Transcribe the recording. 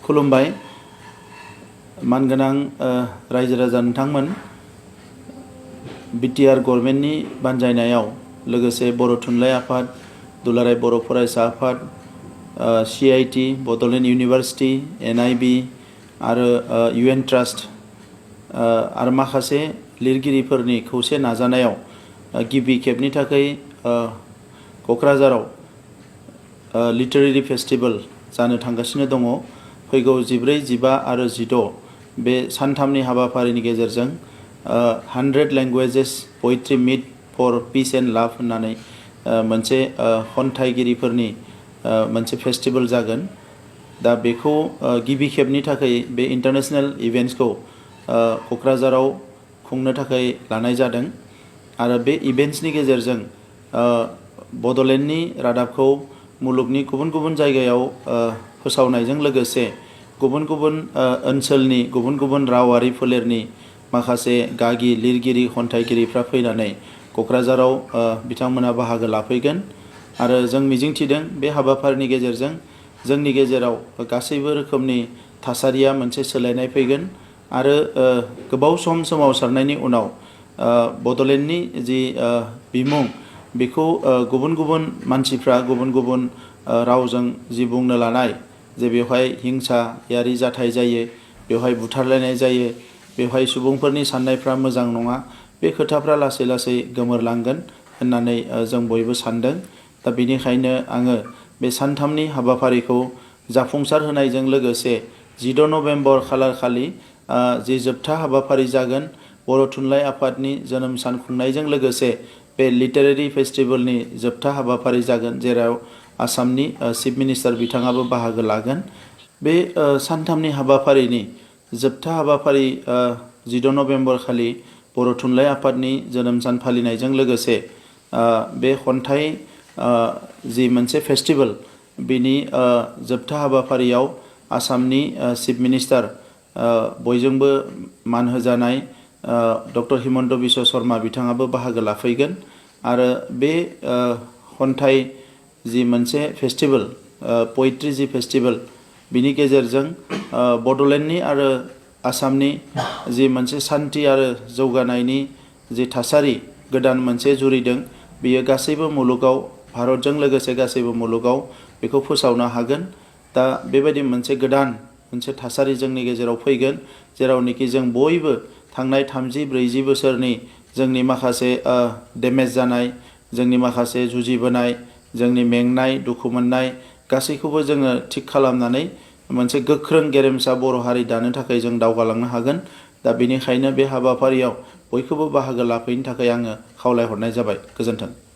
खुलुमबाय मानगोनां रायजो राजा नोंथांमोन बिटिआर गभर्नमेन्टनि बानजायनायाव लोगोसे बर' थुनलाइ आफाद दुलाराय बर' फरायसा आफाद CIT बड'लेण्ड इउनिभार्सिटी NIB आरो UN ट्रास्ट आरो माखासे लिरगिरिफोरनि खौसे नाजानायाव गिबि खेबनि थाखाय क'क्राझाराव लिटारेरि फेस्टिवल जानो थांगासिनो दङ। फैगौ 14, 15 आरो 16 बे सानथामनि हाबाफारिनि गेजेरजों 100 languages poetry meet for peace and love होननानै मोनसे खन्थाइगिरिफोरनि मोनसे फेस्टिवल जागोन। दा बेखौ गिबि खेबनि थाखाय बे इंटरनेशनल इवेंट्सखौ क'क्राझाराव खुंनो थाखाय लानाय जादों आरो बे इवेंट्सनि गेजेरजों बड'लेण्डनि रादाबखौ मुलुगनि गुबुन गुबुन जायगायाव फोसावनायजों लोगोसे गुबुन गुबुन ओनसोलनि गुबुन गुबुन रावारि फोलेरनि माखासे गागि लिरगिरि खन्थाइगिरिफ्रा फैनानै क'क्राझाराव बिथांमोना बाहागो लाफैगोन आरो जों मिजिंथिदों बे हाबाफारिनि गेजेरजों जोंनि गेजेराव गासैबो रोखोमनि थासारिया मोनसे सोलायनाय फैगोन आरो गोबाव सम सोमावसारनायनि उनाव बड'लेण्डनि जि बिमुं बेखौ गुबुन गुबुन मानसिफ्रा गुबुन गुबुन रावजों जि बुंनो लानाय जे बेवहाय हिंसायारि जाथाय जायो, बेवहाय बुथारलायनाय जायो, बेवहाय सुबुंफोरनि साननायफ्रा मोजां नङा, बे खोथाफ्रा लासै लासै गोमोरलांगोन होननानै जों बयबो सानदों। दा बेनिखायनो आङो बे सानथामनि हाबाफारिखौ जाफुंसार होनायजों लोगोसे 16 नभेम्बर खालारखालि जि जोबथा हाबाफारि जागोन बर' थुनलाइ आफादनि जोनोम सान खुंनायजों लोगोसे बे लिटारेरि फेस्टिवलनि जोबथा हाबाफारि जागोन जेराव आसामनि चिफ मिनिस्टार बिथाङाबो बाहागो लागोन। बे सानथामनि हाबाफारिनि जोबथा हाबाफारि 16 नभेम्बर खालि बर' थुनलाइ आफादनि जोनोम सान फालिनायजों लोगोसे बे खन्थाइ जि मोनसे फेस्टिवल बिनि जोबथा हाबाफारियाव आसामनि चिफ मिनिस्टार बयजोंबो मान होजानाय डक्टर हिमन्त बिश्व शर्मा बिथाङाबो बाहागो लाफैगोन आरो बे खन्थाइ जि मोनसे फेस्टिवल पोएट्री जि फेस्टिवल बिनि गेजेरजों बड'लेण्डनि आरो आसामनि जि मोनसे सान्थि आरो जौगानायनि जि थासारि गोदान मोनसे जुरिदों बियो गासैबो मुलुगाव भारतजों लोगोसे गासैबो मुलुगाव बेखौ फोसावनो हागोन। दा बेबायदि मोनसे गोदान मोनसे थासारि जोंनि गेजेराव फैगोन जेरावनोखि जों बयबो थांनाय 30-40 बोसोरनि जोंनि माखासे डेमेज जानाय जोंनि माखासे जुजिबोनाय जोंनि मेंनाय दुखु मोननाय गासैखौबो जोङो थिग खालामनानै मोनसे गोख्रों गेरेमसा बर' हारि दानो थाखाय जों दावगालांनो हागोन। दा बेनिखायनो बे हाबाफारियाव बयखौबो बाहागो लाफैनो थाखाय आङो खावलायहरनाय जाबाय। गोजोन्थों।